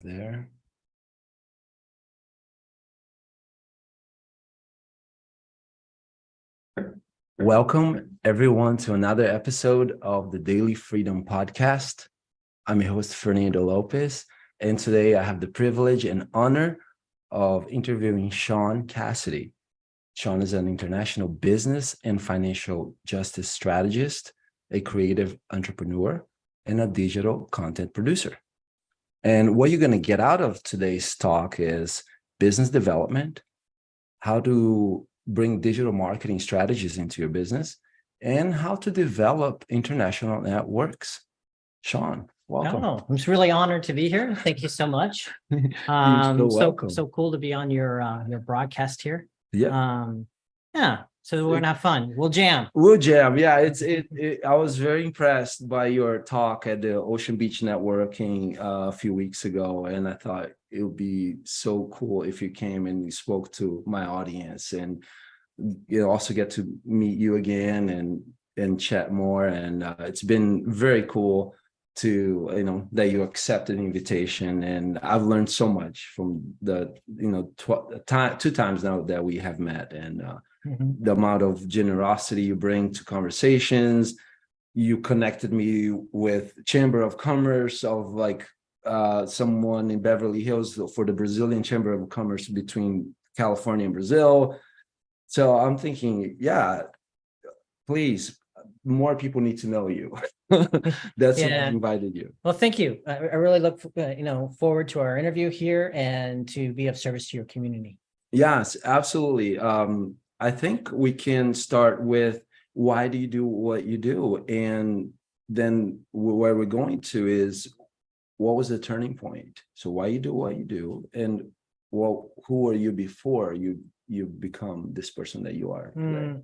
There. Welcome, everyone, to another episode of the Daily Freedom Podcast. I'm your host, Fernando Lopez, and today I have the privilege and honor of interviewing Shaun Cassidy. Shaun is an international business and financial justice strategist, a creative entrepreneur, and a digital content producer. And what you're going to get out of today's talk is business development, how to bring digital marketing strategies into your business, and how to develop international networks. Shaun, welcome. Oh, I'm just really honored to be here. Thank you so much. You're so welcome. So cool to be on your broadcast here. Yeah. Yeah. So we're gonna have fun. We'll jam. We'll jam. Yeah, I was very impressed by your talk at the Ocean Beach Networking a few weeks ago, and I thought it would be so cool if you came and you spoke to my audience, and also get to meet you again and chat more. And it's been very cool to that you accepted the invitation, and I've learned so much from the two times now that we have met, and the amount of generosity you bring to conversations. You connected me with Chamber of Commerce of someone in Beverly Hills for the Brazilian Chamber of Commerce between California and Brazil. So I'm thinking, yeah, please, more people need to know you. That's why I invited you. Well, thank you. I really look forward to our interview here and to be of service to your community. Yes, absolutely. I think we can start with, why do you do what you do? And then where we're going to is, what was the turning point? So why you do what you do, and who were you before you become this person that you are today?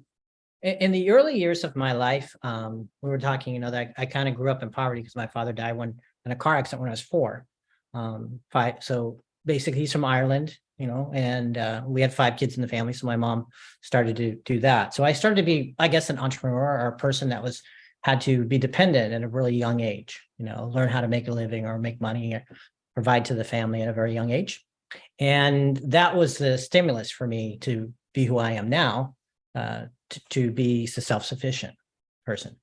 In the early years of my life, we were talking, that I kind of grew up in poverty because my father died in a car accident when I was 4. So basically he's from Ireland, and we had 5 kids in the family. So my mom started to do that. So I started to be, I guess, an entrepreneur, or a person that had to be dependent at a really young age, learn how to make a living or make money, or provide to the family at a very young age. And that was the stimulus for me to be who I am now, to be a self-sufficient person.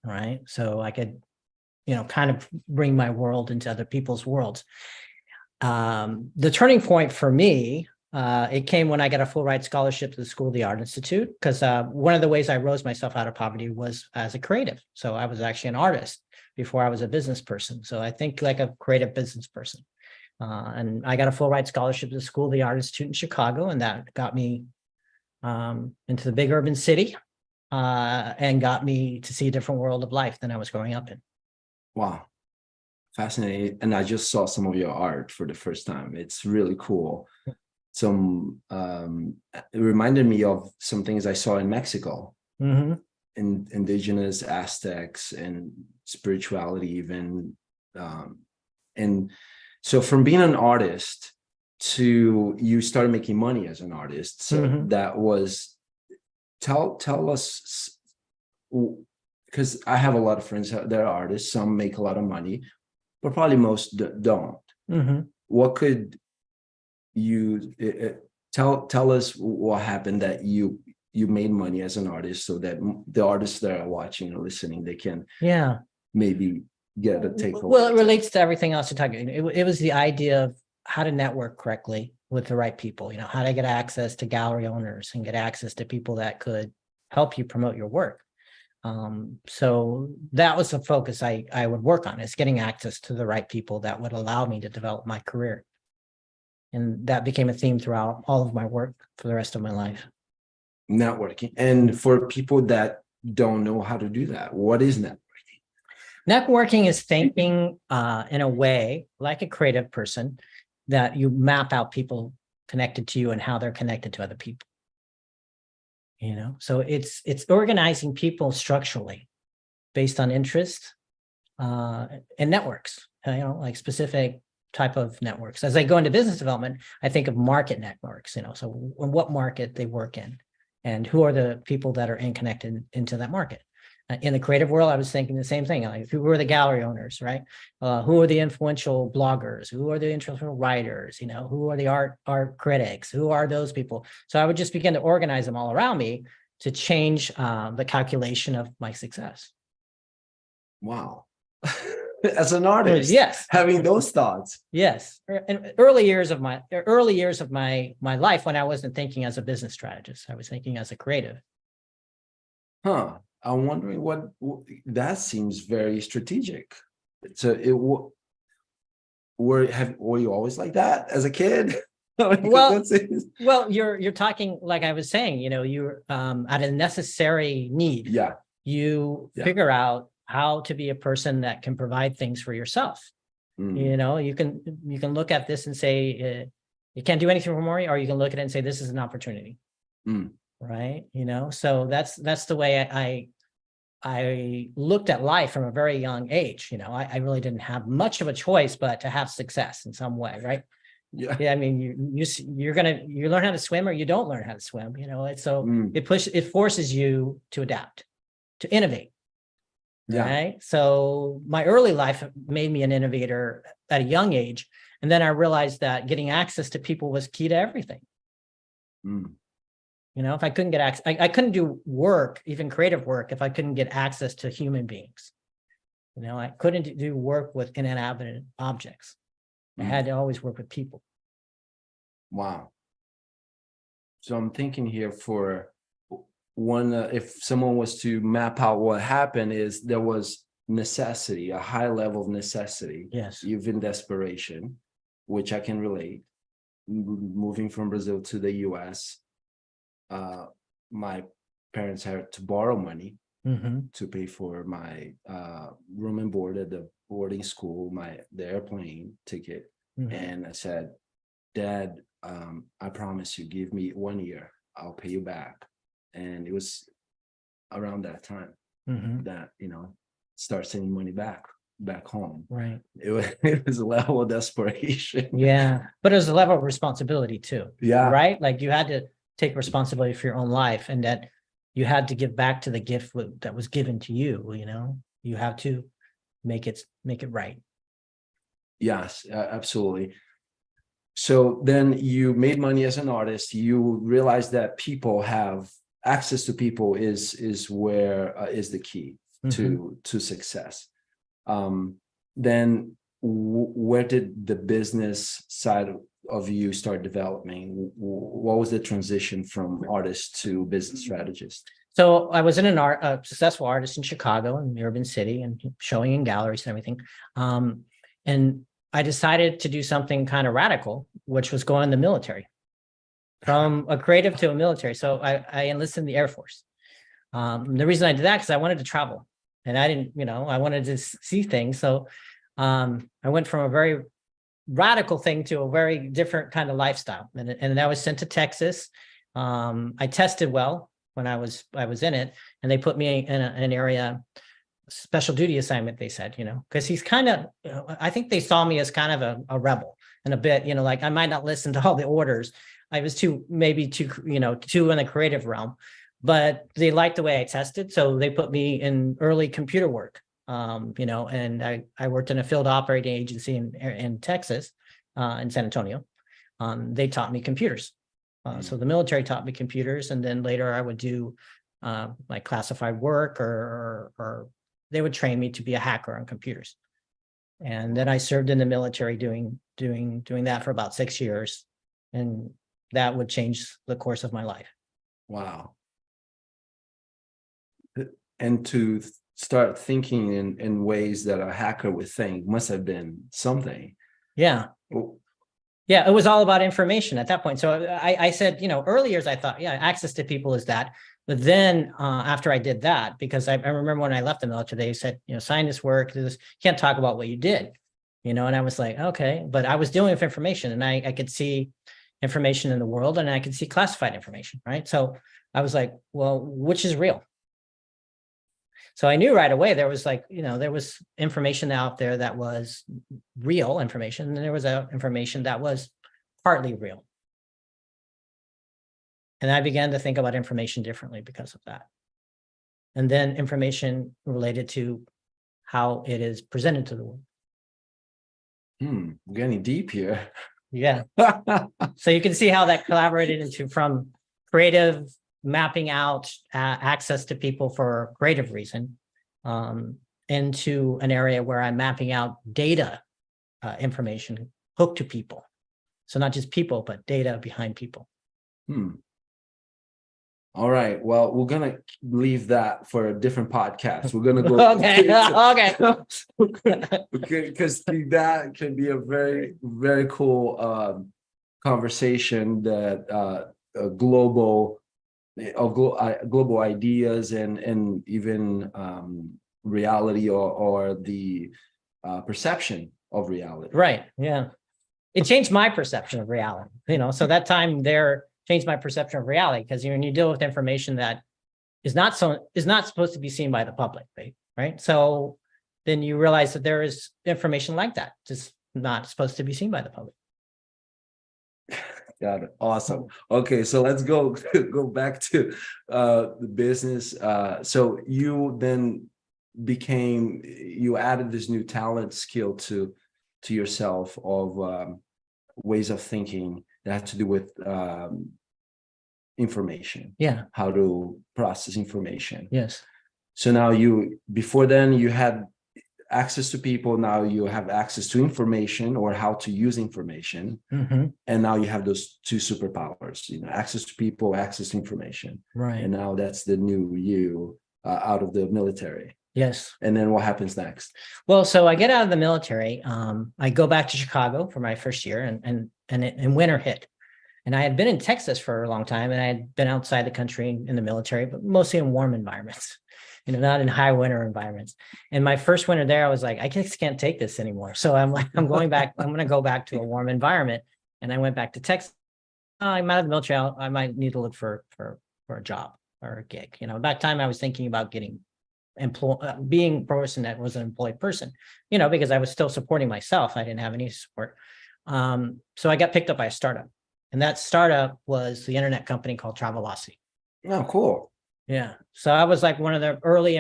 All right. So I could, kind of bring my world into other people's worlds. The turning point for me, it came when I got a full ride scholarship to the School of the Art Institute, because one of the ways I rose myself out of poverty was as a creative. So I was actually an artist before I was a business person. So I think like a creative business person. And I got a full ride scholarship to the School of the Art Institute in Chicago, and that got me into the big urban city, and got me to see a different world of life than I was growing up in. Wow. Fascinating. And I just saw some of your art for the first time. It's really cool. It reminded me of some things I saw in Mexico, in indigenous Aztecs and spirituality even. And so from being an artist to you started making money as an artist. So that was, tell us, because I have a lot of friends that are artists. Some make a lot of money, but probably most don't. What could you tell us what happened that you made money as an artist, so that the artists that are watching or listening, they can maybe get a takeaway? Well, it relates to everything else you're talking about. It was the idea of how to network correctly with the right people, how to get access to gallery owners and get access to people that could help you promote your work. So that was the focus I would work on, is getting access to the right people that would allow me to develop my career. And that became a theme throughout all of my work for the rest of my life. Networking. And for people that don't know how to do that, what is networking? Networking is thinking in a way like a creative person, that you map out people connected to you and how they're connected to other people. So it's organizing people structurally based on interest and networks, like specific type of networks. As I go into business development, I think of market networks, so what market they work in and who are the people that are connected into that market. In the creative world, I was thinking the same thing. Like, who are the gallery owners, right? Who are the influential bloggers? Who are the influential writers? Who are the art critics? Who are those people? So I would just begin to organize them all around me to change the calculation of my success. Wow. As an artist, Yes, having those thoughts. yes. In early years of my life, when I wasn't thinking as a business strategist, I was thinking as a creative. Huh. I'm wondering that seems very strategic. So were you always like that as a kid? Well, you're talking, like I was saying, you're at a necessary need. Yeah. You figure out how to be a person that can provide things for yourself. You can look at this and say you can't do anything for more, or you can look at it and say this is an opportunity. Right. So that's the way I looked at life from a very young age. I really didn't have much of a choice but to have success in some way, right? Yeah. I mean, you learn how to swim or you don't learn how to swim. It forces you to adapt, to innovate. Yeah. Right. So my early life made me an innovator at a young age, and then I realized that getting access to people was key to everything. If I couldn't get access, I couldn't do work, even creative work, if I couldn't get access to human beings. I couldn't do work with inanimate objects. I had to always work with people. Wow. So I'm thinking here for one, if someone was to map out what happened, is there was necessity, a high level of necessity. Yes. Even desperation, which I can relate. Moving from Brazil to the US, my parents had to borrow money to pay for my room and board at the boarding school, the airplane ticket. And I said, Dad, I promise you, give me 1 year, I'll pay you back. And it was around that time that, start sending money back home. Right. It was a level of desperation. Yeah. But it was a level of responsibility too. Yeah. Right. Like you had to take responsibility for your own life, and that you had to give back to the gift that was given to you. You have to make it right. Yes, absolutely. So then you made money as an artist. You realized that people have access to people is where is the key to success. Then where did the business side of you start developing? What was the transition from artist to business strategist? So I was a successful artist in Chicago, in the urban city, and showing in galleries and everything. And I decided to do something kind of radical, which was go in the military, from a creative to a military. So I enlisted in the Air Force. The reason I did that, because I wanted to travel, and I didn't, I wanted to see things. So I went from a very radical thing to a very different kind of lifestyle. And I was sent to Texas. I tested well when I was in it, and they put me in an area, special duty assignment, they said, because he's kind of, I think they saw me as kind of a rebel and a bit, like I might not listen to all the orders. I was too in the creative realm, but they liked the way I tested. So they put me in early computer work, and I worked in a field operating agency in Texas, in San Antonio. They taught me computers. So the military taught me computers, and then later I would do like classified work, or they would train me to be a hacker on computers. And then I served in the military doing that for about 6 years, and that would change the course of my life. Wow. And to start thinking in ways that a hacker would think must have been something. Yeah. Yeah, it was all about information at that point. So I said, early years, I thought, access to people is that. But then after I did that, because I remember when I left the military, they said, sign this work, do this, can't talk about what you did, and I was like, okay, but I was dealing with information, and I could see information in the world, and I could see classified information, right? So I was like, well, which is real? So I knew right away there was there was information out there that was real information, and there was information that was partly real. And I began to think about information differently because of that. and then information related to how it is presented to the world. We're getting deep here. Yeah. So you can see how that collaborated into from creative mapping out access to people for a creative reason, into an area where I'm mapping out data information hooked to people. So not just people, but data behind people. All right. Well, we're gonna leave that for a different podcast. We're gonna go Okay. because that can be a very, very cool conversation that global global ideas and even reality or the perception of reality. Right. Yeah. It changed my perception of reality, so that time there changed my perception of reality, because when you deal with information that is not supposed to be seen by the public, right? So then you realize that there is information like that, just not supposed to be seen by the public. Got it. Awesome. Okay, so let's go back to the business. So you then you added this new talent skill to yourself of ways of thinking that have to do with information. Yeah. How to process information. Yes. So now before then you had access to people, now you have access to information or how to use information. And now you have those two superpowers, access to people, access to information. Right. And now that's the new you out of the military. Yes. And then what happens next? Well, so I get out of the military. I go back to Chicago for my first year, and winter hit. And I had been in Texas for a long time, and I had been outside the country in the military, but mostly in warm environments, not in high winter environments. And my first winter there, I was like, I just can't take this anymore. So I'm like, I'm going to go back to a warm environment. And I went back to Texas. I'm out of the military. I might need to look for a job or a gig. At that time I was thinking about being a person that was an employed person, because I was still supporting myself. I didn't have any support. So I got picked up by a startup. And that startup was the internet company called Travelocity. Oh, cool. Yeah. So I was like one of the early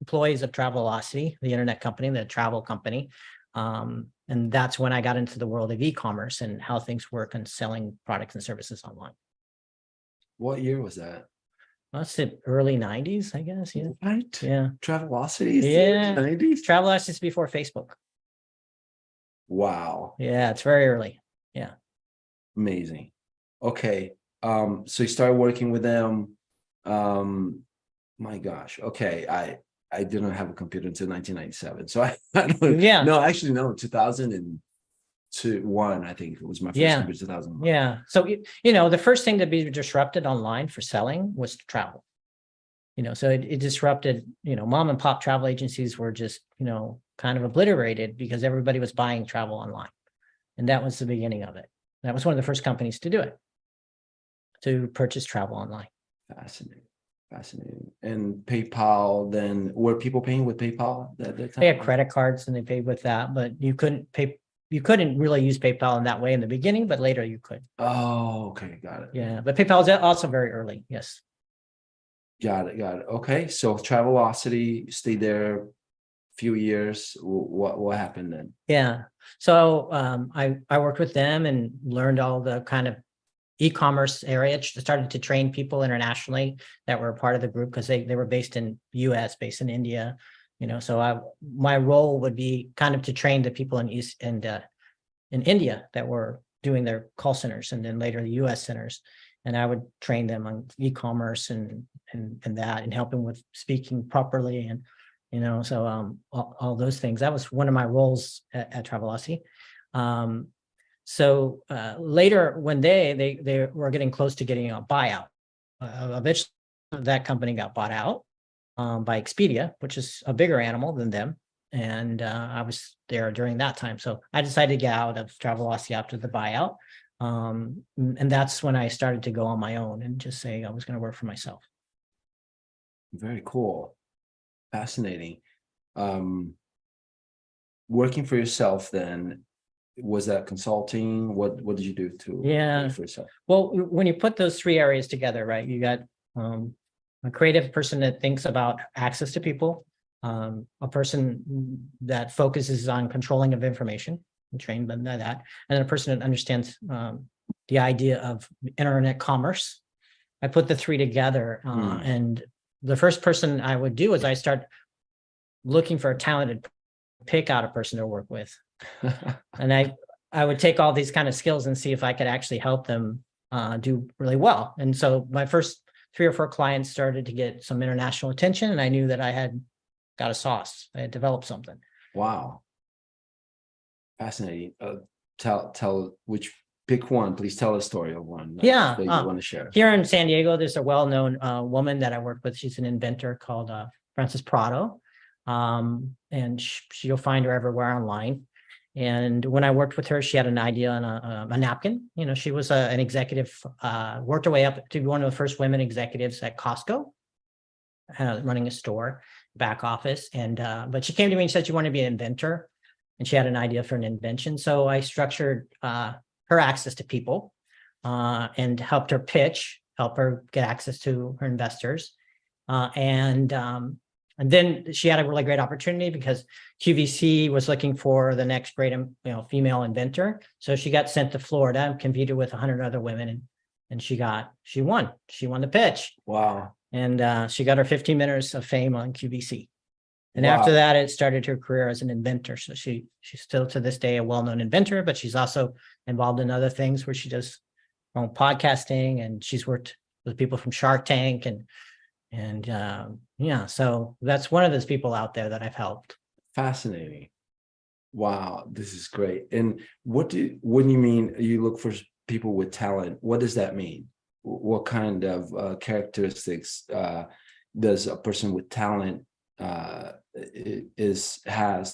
employees of Travelocity, the internet company, the travel company. And that's when I got into the world of e-commerce and how things work and selling products and services online. What year was that? That's the early 90s, I guess. Yeah. Right. Yeah. Travelocity. Yeah. 90s. Travelocity is before Facebook. Wow. Yeah. It's very early. Yeah. Amazing. Okay. So you started working with them. My gosh. Okay. I didn't have a computer until 1997. So I don't, Yeah. No, actually, no, 2001, I think it was my first computer, 2001. Yeah. So, the first thing to be disrupted online for selling was travel. So it disrupted, mom and pop travel agencies were just, kind of obliterated because everybody was buying travel online. And that was the beginning of it. That was one of the first companies to do it, to purchase travel online. Fascinating. And PayPal, then were people paying with PayPal at that time? They had credit cards and they paid with that, but you couldn't really use PayPal in that way in the beginning, but later you could. Oh, okay. Got it. Yeah. But PayPal is also very early. Yes. Got it. Okay. So Travelocity, stayed there few years. What happened then? Yeah. So I worked with them and learned all the kind of e-commerce area, started to train people internationally that were a part of the group because they were based in US, based in India, so my role would be kind of to train the people in India that were doing their call centers and then later the US centers. And I would train them on e-commerce and that and help them with speaking properly and so all those things. That was one of my roles at Travelocity. So later one day they were getting close to getting a buyout. Eventually that company got bought out by Expedia, which is a bigger animal than them. And I was there during that time. So I decided to get out of Travelocity after the buyout. And that's when I started to go on my own and just say I was going to work for myself. Very cool. Fascinating. Working for yourself then, was that consulting? What did you do to work for yourself? Well, when you put those three areas together, right, you got a creative person that thinks about access to people, a person that focuses on controlling of information and trained them by that, and then a person that understands the idea of internet commerce. I put the three together, and the first person I would do is I start looking for a talented, pick out a person to work with, and I would take all these kind of skills and see if I could actually help them do really well. And so my first 3 or 4 clients started to get some international attention, and I knew that I had got a sauce. I had developed something. Wow. Fascinating. Tell pick one, please tell a story of one that you want to share. Here in San Diego, there's a well-known woman that I work with. She's an inventor called Frances Prado. And you'll find her everywhere online. And when I worked with her, she had an idea on a napkin. You know, she was an executive, worked her way up to be one of the first women executives at Costco, running a store, back office. And but she came to me and said she wanted to be an inventor, and she had an idea for an invention. So I structured her access to people and helped her pitch, help her get access to her investors. And then she had a really great opportunity because QVC was looking for the next great, female inventor. So she got sent to Florida and competed with 100 other women, and she won the pitch. Wow. And she got her 15 minutes of fame on QVC. And after that, it started her career as an inventor. So she's still to this day a well-known inventor, but she's also involved in other things where she does her own podcasting, and she's worked with people from Shark Tank so that's one of those people out there that I've helped. Fascinating. Wow, this is great. And what do you mean you look for people with talent? What does that mean? What kind of characteristics does a person with talent has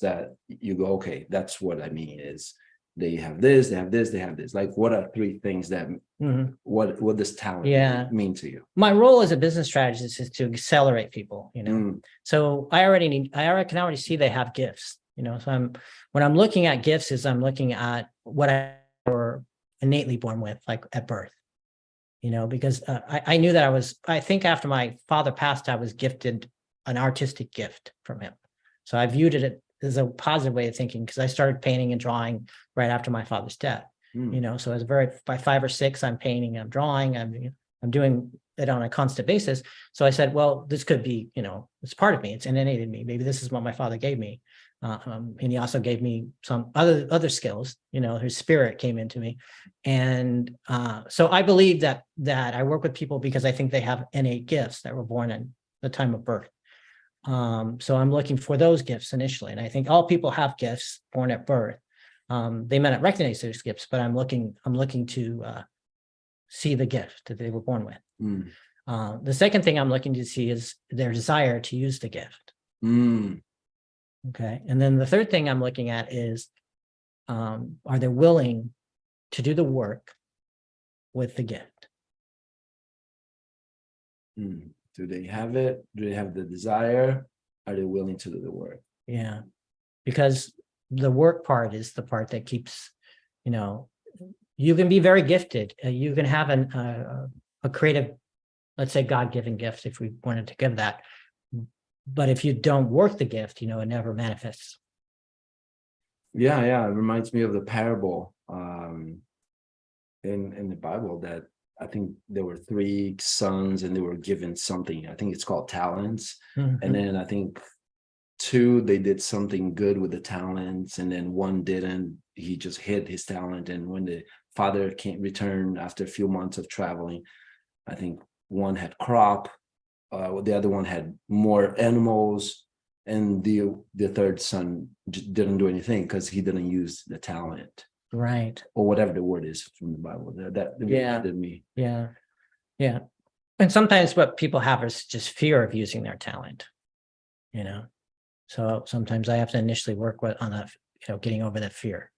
that you go, okay, that's what I mean, is they have this, they have this, they have this. Like, what are 3 things that what does talent mean to you? My role as a business strategist is to accelerate people, So I can already see they have gifts, So when I'm looking at gifts, is I'm looking at what I were innately born with, like at birth, because I knew that I think after my father passed, I was gifted an artistic gift from him. So I viewed it as a positive way of thinking, because I started painting and drawing right after my father's death. So by 5 or 6, I'm painting, I'm drawing, I'm doing it on a constant basis. So I said, well, this could be, it's part of me, it's innate in me. Maybe this is what my father gave me. And he also gave me some other skills, his spirit came into me. And so I believe that I work with people because I think they have innate gifts that were born in the time of birth. So I'm looking for those gifts initially. And I think all people have gifts born at birth. They may not recognize those gifts, but I'm looking to see the gift that they were born with. The second thing I'm looking to see is their desire to use the gift. Okay. And then the third thing I'm looking at is, are they willing to do the work with the gift? Do they have it? Do they have the desire? Are they willing to do the work? Yeah. Because the work part is the part that keeps, you can be very gifted. You can have a creative, let's say, God-given gift, if we wanted to give that. But if you don't work the gift, it never manifests. Yeah. It reminds me of the parable in the Bible that I think there were 3 sons and they were given something. I think it's called talents. And then I think 2, they did something good with the talents, and then 1 didn't. He just hid his talent. And when the father can't return after a few months of traveling, I think 1 had crop, the other 1 had more animals, and the 3rd son didn't do anything because he didn't use the talent. Right. Or whatever the word is from the Bible. That reminded me. Yeah. And sometimes what people have is just fear of using their talent, So sometimes I have to initially work on that, getting over that fear.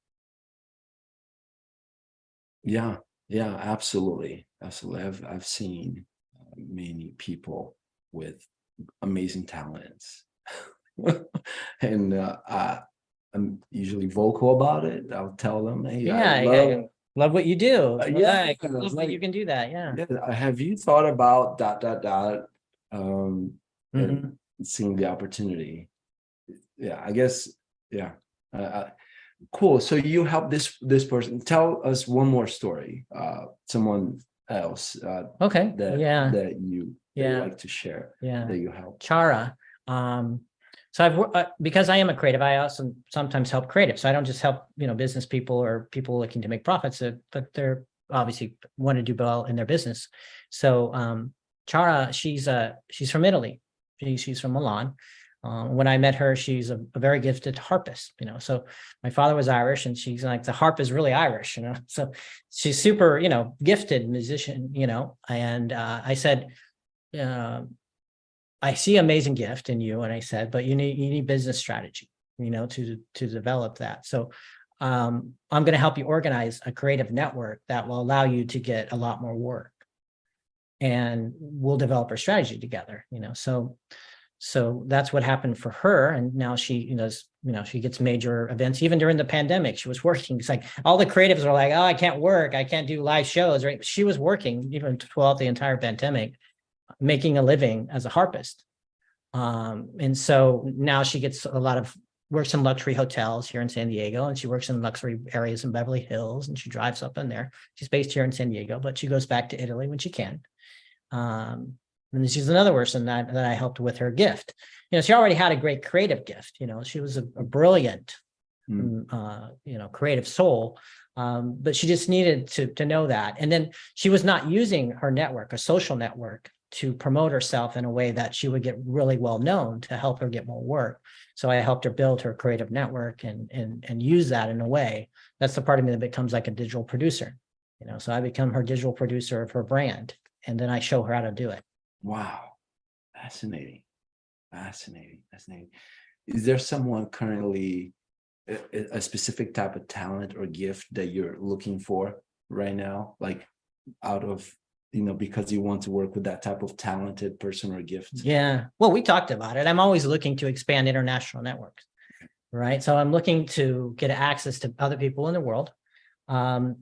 Yeah, absolutely. I've seen many people with amazing talents, and I'm usually vocal about it. I'll tell them, hey, I love what you do. Love what you can do that. Yeah. Have you thought about ... and seeing the opportunity. Yeah, I guess. Yeah. Cool. So you help this person. Tell us one more story. Someone else. Okay. That you Yeah. like to share. Yeah. That you help. Chara. So because I am a creative, I also sometimes help creative. So I don't just help, business people or people looking to make profits, but they're obviously want to do well in their business. So Chara, she's from Italy. She's from Milan. When I met her, she's a very gifted harpist, so my father was Irish and she's like, the harp is really Irish, so she's super, gifted musician, and I said, I see amazing gift in you. And I said, but you need business strategy, to develop that. So I'm going to help you organize a creative network that will allow you to get a lot more work. And we'll develop our strategy together, so that's what happened for her. And now she she gets major events. Even during the pandemic, she was working. It's like all the creatives are like, oh, I can't work. I can't do live shows, right? She was working even throughout the entire pandemic, making a living as a harpist. And so now she gets works in luxury hotels here in San Diego, and she works in luxury areas in Beverly Hills, and she drives up in there. She's based here in San Diego, but she goes back to Italy when she can. And she's another person that I helped with her gift. She already had a great creative gift. She was a brilliant, creative soul. But she just needed to know that. And then she was not using her network, a social network, to promote herself in a way that she would get really well known to help her get more work. So I helped her build her creative network and use that in a way. That's the part of me that becomes like a digital producer. So I become her digital producer of her brand, and then I show her how to do it. Wow. Fascinating. Is there someone currently, a specific type of talent or gift that you're looking for right now? Like out of, because you want to work with that type of talented person or gift? Yeah. Well, we talked about it. I'm always looking to expand international networks, right? So I'm looking to get access to other people in the world,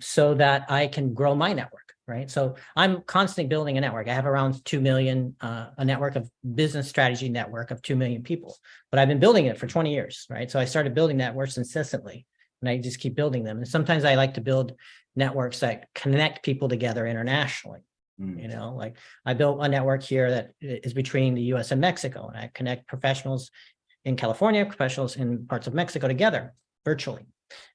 so that I can grow my network. Right. So I'm constantly building a network. I have around 2 million, a network of business strategy network of 2 million people, but I've been building it for 20 years. Right. So I started building networks incessantly, and I just keep building them. And sometimes I like to build networks that connect people together internationally. Like I built a network here that is between the US and Mexico, and I connect professionals in California, professionals in parts of Mexico together virtually.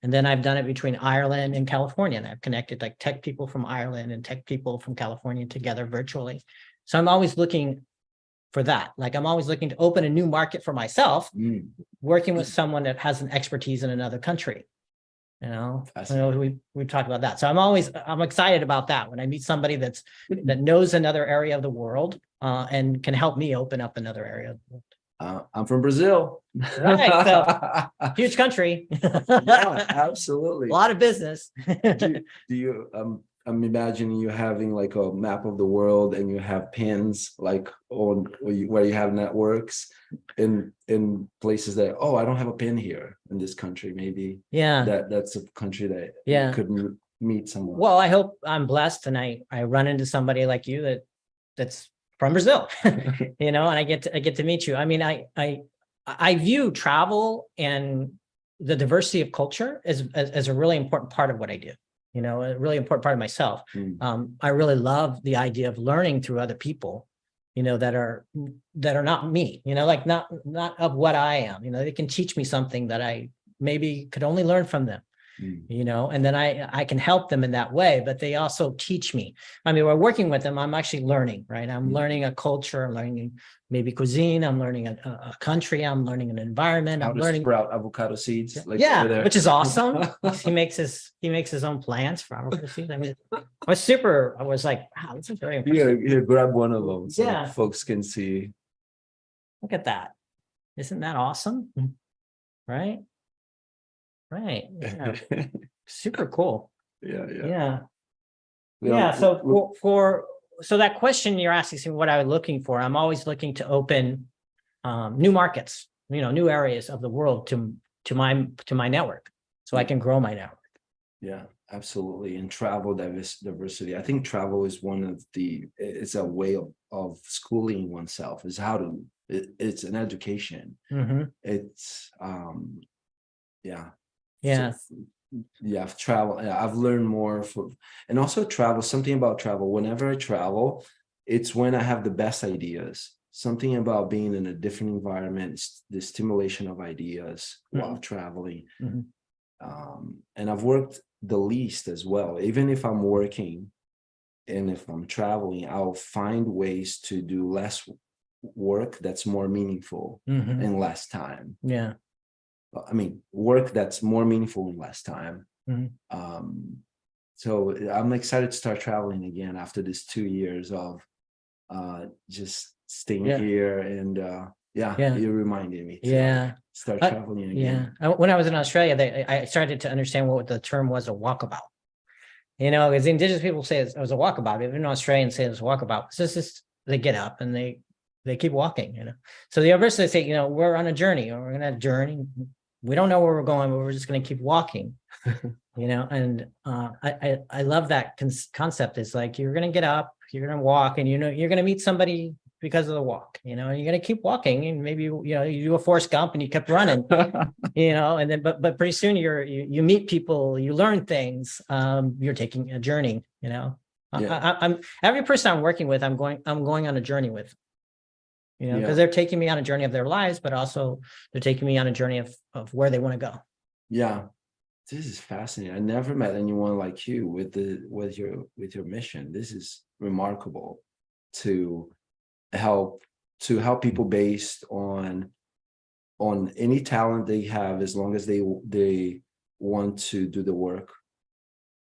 And then I've done it between Ireland and California, and I've connected like tech people from Ireland and tech people from California together virtually. So I'm always looking for that. Like I'm always looking to open a new market for myself, working with someone that has an expertise in another country. We talked about that. So I'm excited about that when I meet somebody that knows another area of the world, and can help me open up another area of the world. I'm from Brazil. Right. So huge country. Yeah, absolutely. A lot of business. do you I'm imagining you having like a map of the world, and you have pins like on where you have networks in places that, oh, I don't have a pin here in this country. Maybe that's a country that you could meet someone. Well, I hope I'm blessed and I run into somebody like you that's from Brazil, and I get to meet you. I mean, I view travel and the diversity of culture as a really important part of what I do. A really important part of myself. I really love the idea of learning through other people, that are not me, like not of what I am. They can teach me something that I maybe could only learn from them. And then I can help them in that way, but they also teach me. I mean, we're working with them. I'm actually learning, right? I'm learning a culture, I'm learning maybe cuisine, I'm learning a country, I'm learning an environment. How I'm to learning sprout avocado seeds. Like which is awesome. he makes his own plants for avocado seeds. I mean, I was like, wow, this is very impressive. Here, grab one of them so folks can see. Look at that. Isn't that awesome? Right? Right. Yeah. Super cool. Yeah. So that question you're asking, what I was looking for, I'm always looking to open new markets, new areas of the world to my network, so I can grow my network. Yeah, Absolutely. And travel diversity. I think travel is one of it's a way of schooling oneself, is how to, it's an education. Mhm. It's, yeah. So, Yeah. yeah, I've learned more and also travel, something about travel. Whenever I travel, it's when I have the best ideas. Something about being in a different environment, the stimulation of ideas while Mhm. traveling. Mhm. And I've worked the least as well. Even if I'm working and if I'm traveling, I'll find ways to do less work that's more meaningful Mhm. in less time. Yeah. I mean, work that's more meaningful in less time. Mhm. Um, so I'm excited to start traveling again after this 2 years of just staying Yeah. here. And yeah, Yeah. you reminded me to like Yeah. start I, traveling yeah. again. When I was in Australia, I started to understand what the term was, a walkabout. You know, because indigenous people say it was a walkabout. Even Australians say it's a walkabout. It's just they get up and they keep walking. You know, so the university say, you know, we're on a journey, or we're gonna journey. We don't know where we're going, but we're just going to keep walking. You know, and I love that concept. Is like you're going to get up, you're going to walk, and you know you're going to meet somebody because of the walk. You know, and you're going to keep walking, and maybe you know you do a Forrest Gump and you kept running. You know, and then but pretty soon you meet people, you learn things. You're taking a journey. You know, Yeah, I'm every person I'm working with, I'm going on a journey with. You know, because yeah, they're taking me on a journey of their lives, but also they're taking me on a journey of where they want to go. yeah. This is fascinating. I never met anyone like you with your mission. This is remarkable to help people based on any talent they have, as long as they want to do the work.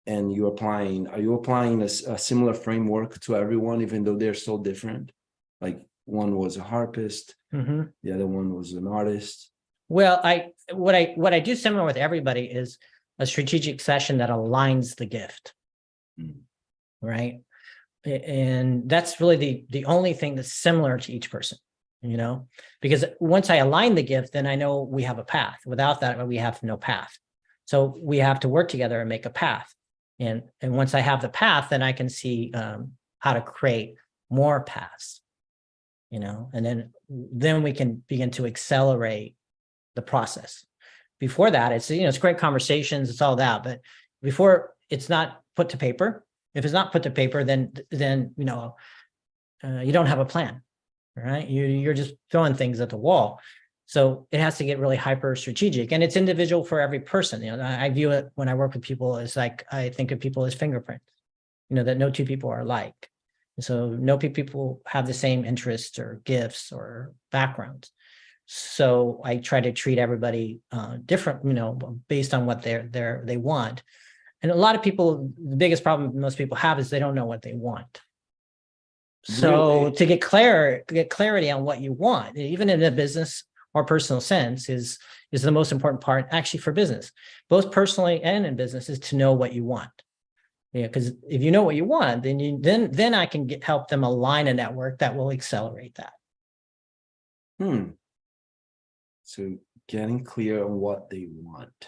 And are you applying a similar framework to everyone, even though they're so different? Like one was a harpist, Mhm. the other one was an artist. Well, what I do similar with everybody is a strategic session that aligns the gift, Mm. right? And that's really the only thing that's similar to each person, you know, because once I align the gift, then I know we have a path. Without that, we have no path. So we have to work together and make a path. And once I have the path, then I can see how to create more paths, you know, and then we can begin to accelerate the process. Before that, it's, you know, it's great conversations, it's all that, but before it's not put to paper. If it's not put to paper, then you know, you don't have a plan, right? You're just throwing things at the wall. So it has to get really hyper strategic, and it's individual for every person. You know, I view it when I work with people as like I think of people as fingerprints. You know, that no two people are alike. So no two people have the same interests or gifts or backgrounds. So I try to treat everybody different, you know, based on what they want. And a lot of people, the biggest problem most people have is they don't know what they want. So Really? to get clarity on what you want, even in a business or personal sense, is the most important part actually for business, both personally and in business, is to know what you want. Yeah, because if you know what you want, then I can help them align a network that will accelerate that. Hmm. So getting clear on what they want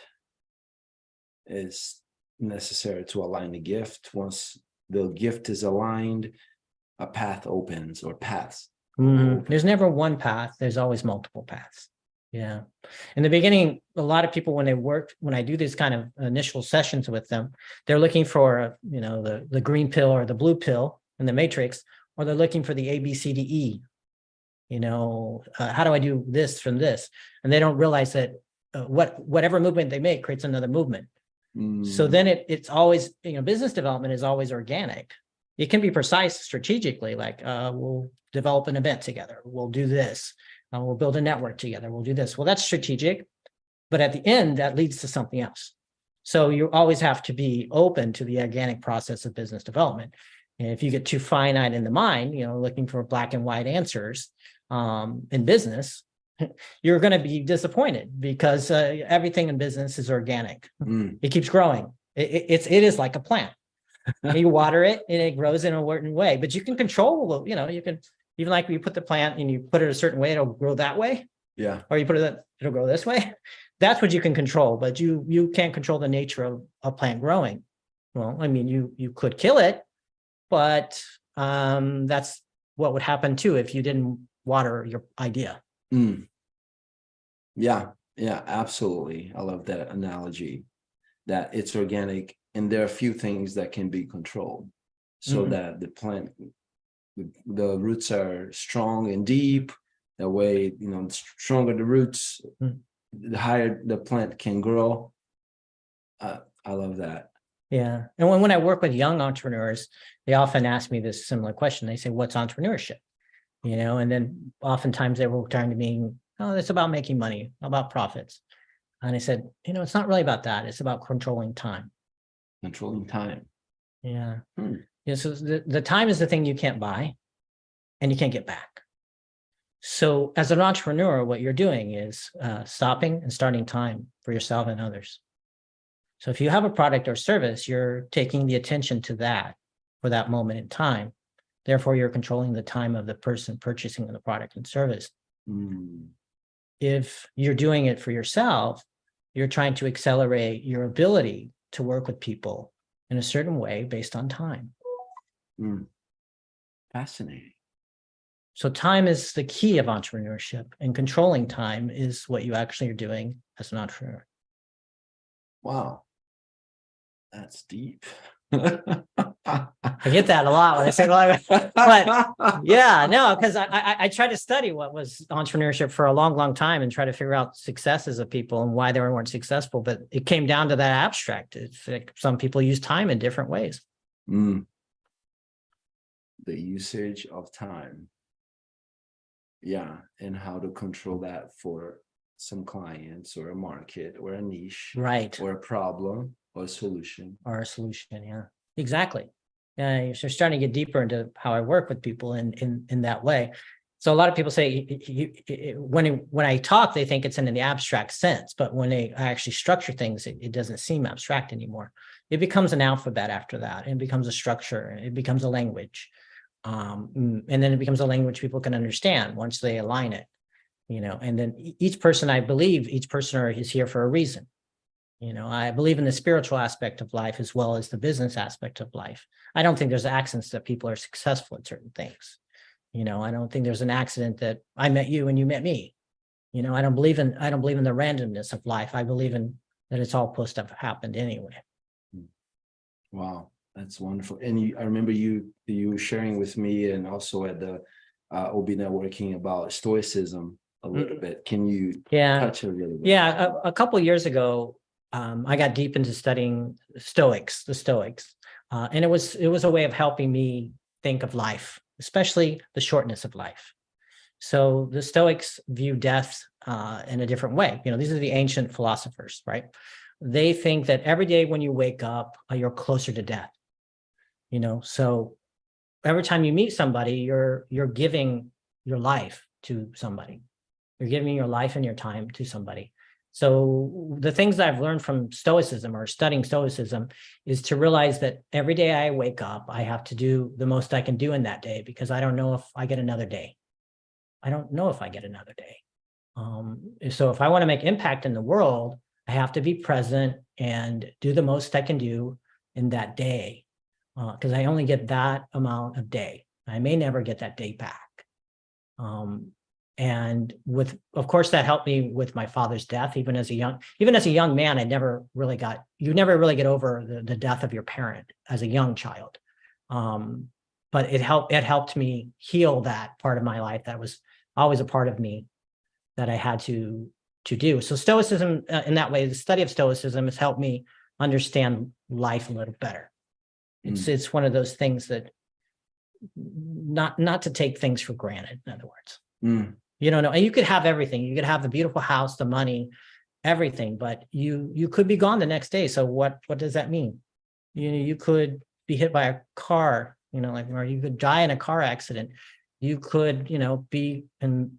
is necessary to align the gift. Once the gift is aligned, a path opens, or paths will There's open. never one path. There's always multiple paths. Yeah. In the beginning, a lot of people, when I do these kind of initial sessions with them, they're looking for, you know, the green pill or the blue pill in the matrix, or they're looking for the A, B, C, D, E. You know, how do I do this from this? And they don't realize that whatever movement they make creates another movement. So Mm, then it's always, you know, business development is always organic. It can be precise strategically, like we'll develop an event together, we'll do this, we'll build a network together, we'll do this. Well, that's strategic, but at the end, that leads to something else. So you always have to be open to the organic process of business development. And if you get too finite in the mind, you know, looking for black and white answers in business, you're going to be disappointed, because everything in business is organic. mm. It keeps growing. It is like a plant. You water it and it grows in a certain way, but you can control, you know, you can, even like you put the plant and you put it a certain way, it'll grow that way, Yeah. or you put it, it'll grow this way. That's what you can control, but you can't control the nature of a plant growing. Well, I mean, you could kill it, but that's what would happen too if you didn't water your idea. Mm. Yeah, yeah, absolutely. I love that analogy, that it's organic and there are a few things that can be controlled so that the plant, the roots are strong and deep. That way, you know, the stronger the roots, the higher the plant can grow. I love that. Yeah. And when I work with young entrepreneurs, they often ask me this similar question. They say, what's entrepreneurship? You know, and then oftentimes they will turn to me, oh, it's about making money, about profits. And I said, you know, it's not really about that. It's about controlling time. Controlling time. Yeah. Hmm. Yeah. So the time is the thing you can't buy and you can't get back. So as an entrepreneur, what you're doing is stopping and starting time for yourself and others. So if you have a product or service, you're taking the attention to that for that moment in time. Therefore, you're controlling the time of the person purchasing the product and service. If you're doing it for yourself, you're trying to accelerate your ability to work with people in a certain way based on time. Fascinating. So time is the key of entrepreneurship, and controlling time is what you actually are doing as an entrepreneur. Wow. That's deep. I get that a lot when I say, but yeah, no, because I tried to study what was entrepreneurship for a long, long time and try to figure out successes of people and why they weren't successful. But it came down to that abstract. It's like some people use time in different ways. The usage of time. Yeah, and how to control that for some clients or a market or a niche, right, or a problem or a solution. Or a solution, yeah, exactly. Yeah, you're starting to get deeper into how I work with people in that way. So a lot of people say when I talk, they think it's in the abstract sense, but when I actually structure things, it doesn't seem abstract anymore. It becomes an alphabet after that. It becomes a structure. It becomes a language. And then it becomes a language people can understand once they align it, you know, and then each person, I believe each person is here for a reason. You know, I believe in the spiritual aspect of life as well as the business aspect of life. I don't think there's accidents that people are successful at certain things. You know, I don't think there's an accident that I met you and you met me. You know, I don't believe in the randomness of life. I believe in that it's all supposed to have happened anyway. Wow. That's wonderful. And I remember you sharing with me and also at the OB networking about stoicism a little bit. Can you touch a little bit? Yeah, a couple of years ago, I got deep into studying the Stoics, and it was a way of helping me think of life, especially the shortness of life. So the Stoics view death in a different way. You know, these are the ancient philosophers, right? They think that every day when you wake up, you're closer to death. You know, so every time you meet somebody, you're giving your life to somebody. You're giving your life and your time to somebody. So the things that I've learned from Stoicism or studying Stoicism is to realize that every day I wake up, I have to do the most I can do in that day because I don't know if I get another day. I don't know if I get another day. So if I want to make impact in the world, I have to be present and do the most I can do in that day. Because I only get that amount of day. I may never get that day back. And of course, that helped me with my father's death. Even as a young man, you never really get over the death of your parent as a young child. But it helped me heal that part of my life that was always a part of me that I had to do. So Stoicism, in that way, the study of Stoicism has helped me understand life a little better. It's one of those things that not to take things for granted, in other words. You don't know. And you could have everything. You could have the beautiful house, the money, everything, but you could be gone the next day. So what does that mean? You could be hit by a car, or you could die in a car accident. You could, be in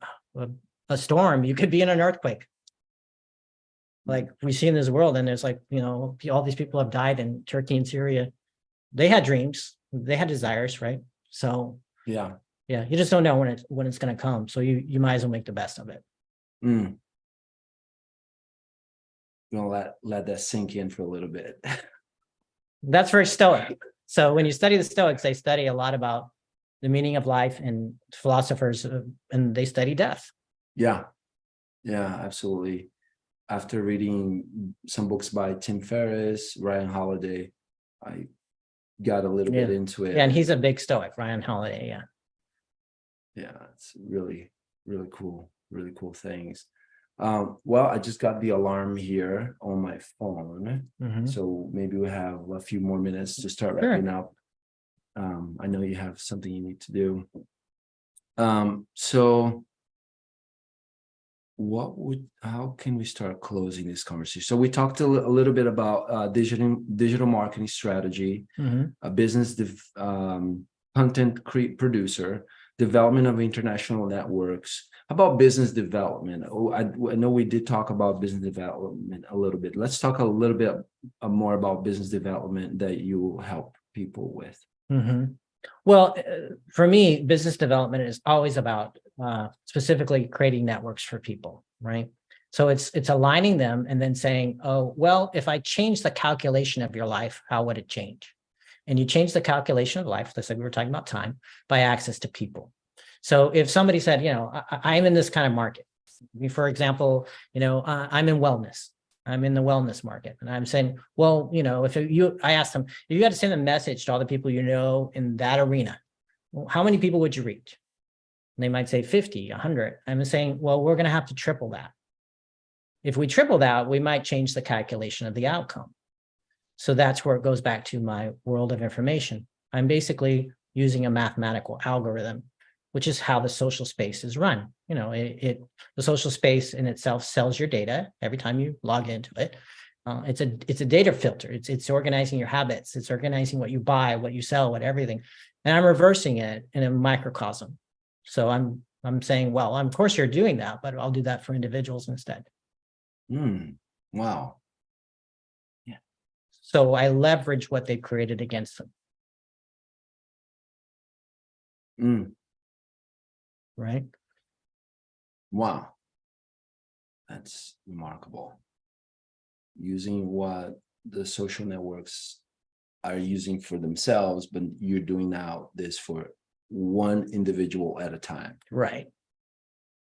a storm. You could be in an earthquake. Like we see in this world, and there's all these people have died in Turkey and Syria. They had dreams, they had desires, right? So yeah, you just don't know when it's going to come. So you might as well make the best of it. Gonna let that sink in for a little bit. That's very Stoic. So when you study the Stoics, they study a lot about the meaning of life, and philosophers, and they study death. Yeah, yeah, absolutely. After reading some books by Tim Ferriss, Ryan Holiday, I got a little bit into it. Yeah, and he's a big Stoic, Ryan Holiday. Yeah. Yeah, it's really, really cool things. Well, I just got the alarm here on my phone, so maybe we have a few more minutes to start wrapping up. I know you have something you need to do. So how can we start closing this conversation? So we talked a little bit about digital marketing strategy, a business content producer, development of international networks. How about business development? I know we did talk about business development a little bit. Let's talk a little bit more about business development that you help people with. Well, for me, business development is always about specifically creating networks for people, right? So it's aligning them and then saying, oh, well, if I change the calculation of your life, how would it change? And you change the calculation of life, let's say we were talking about time, by access to people. So if somebody said, I'm in this kind of market, for example, I'm in wellness. I'm in the wellness market. And I'm saying, well, I asked them, if you had to send a message to all the people in that arena, well, how many people would you reach? And they might say 50, 100. I'm saying, well, we're going to have to triple that. If we triple that, we might change the calculation of the outcome. So that's where it goes back to my world of information. I'm basically using a mathematical algorithm, which is how the social space is run. The social space in itself sells your data every time you log into it. It's a data filter. It's organizing your habits. It's organizing what you buy, what you sell, what everything. And I'm reversing it in a microcosm. So I'm saying, well, of course you're doing that, but I'll do that for individuals instead. Wow. Yeah. So I leverage what they created against them. Right. Wow. That's remarkable. Using what the social networks are using for themselves, but you're doing now this for one individual at a time. Right.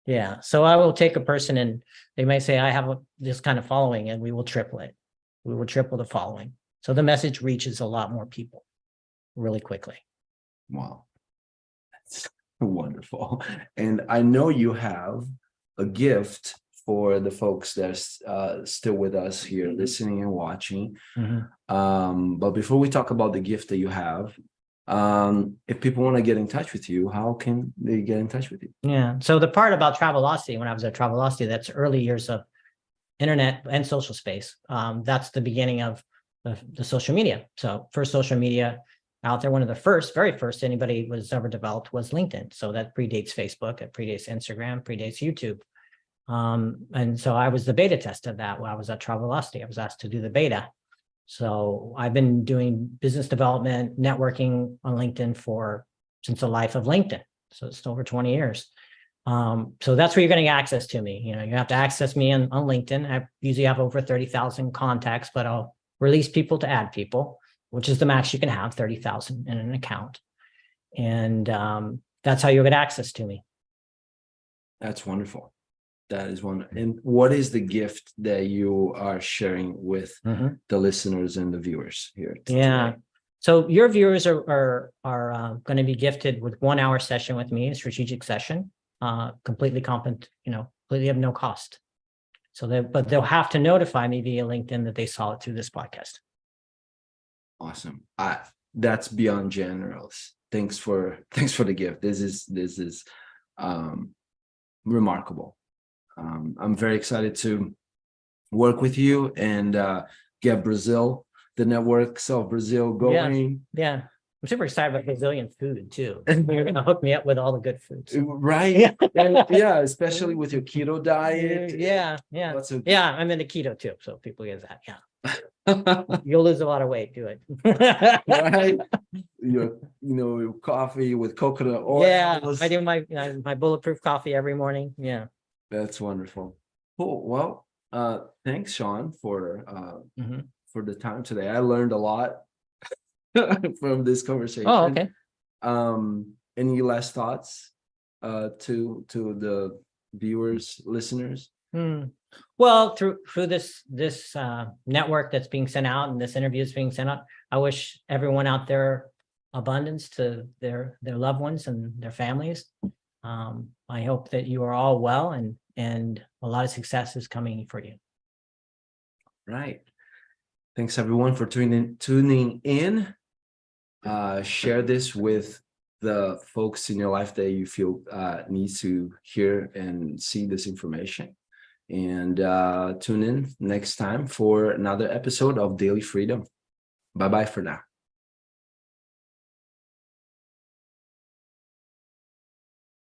Yeah. So I will take a person and they might say, I have this kind of following, and we will triple it. We will triple the following. So the message reaches a lot more people really quickly. Wow. That's wonderful. And I know you have a gift for the folks that's still with us here, listening and watching. But before we talk about the gift that you have, if people want to get in touch with you, how can they get in touch with you? Yeah. So the part about Travelocity, when I was at Travelocity, that's early years of internet and social space. That's the beginning of the social media. So first social media out there, one of the very first anybody was ever developed was LinkedIn. So that predates Facebook, it predates Instagram, predates YouTube. And so I was the beta test of that while I was at Travelocity. I was asked to do the beta. So I've been doing business development, networking on LinkedIn since the life of LinkedIn. So it's over 20 years. So that's where you're getting access to me. You have to access me on LinkedIn. I usually have over 30,000 contacts, but I'll release people to add people, which is the max you can have, 30,000 in an account. And that's how you'll get access to me. That's wonderful. That is one. And what is the gift that you are sharing with the listeners and the viewers here today? Yeah. So your viewers are going to be gifted with 1 hour session with me, a strategic session, completely completely of no cost. But they'll have to notify me via LinkedIn that they saw it through this podcast. Awesome. That's beyond generous. Thanks for the gift. This is remarkable. I'm very excited to work with you and get the networks of Brazil going. Yeah. I'm super excited about Brazilian food too. You're going to hook me up with all the good foods. Right. Yeah, especially with your keto diet. Yeah. I'm into keto too. So people get that. Yeah. You'll lose a lot of weight. Do it. Right. Your coffee with coconut oil. Yeah. I do my bulletproof coffee every morning. Yeah. That's wonderful. Cool. Well, thanks, Shaun, for the time today. I learned a lot. from this Oh, conversation. okay. Any last thoughts to the viewers, listeners? Well, through this network that's being sent out and this interview is being sent out, I wish everyone out there abundance to their loved ones and their families. I hope that you are all well and a lot of success is coming for you. Right. Thanks everyone for tuning in. Share this with the folks in your life that you feel need to hear and see this information. And tune in next time for another episode of Daily Freedom. Bye-bye for now.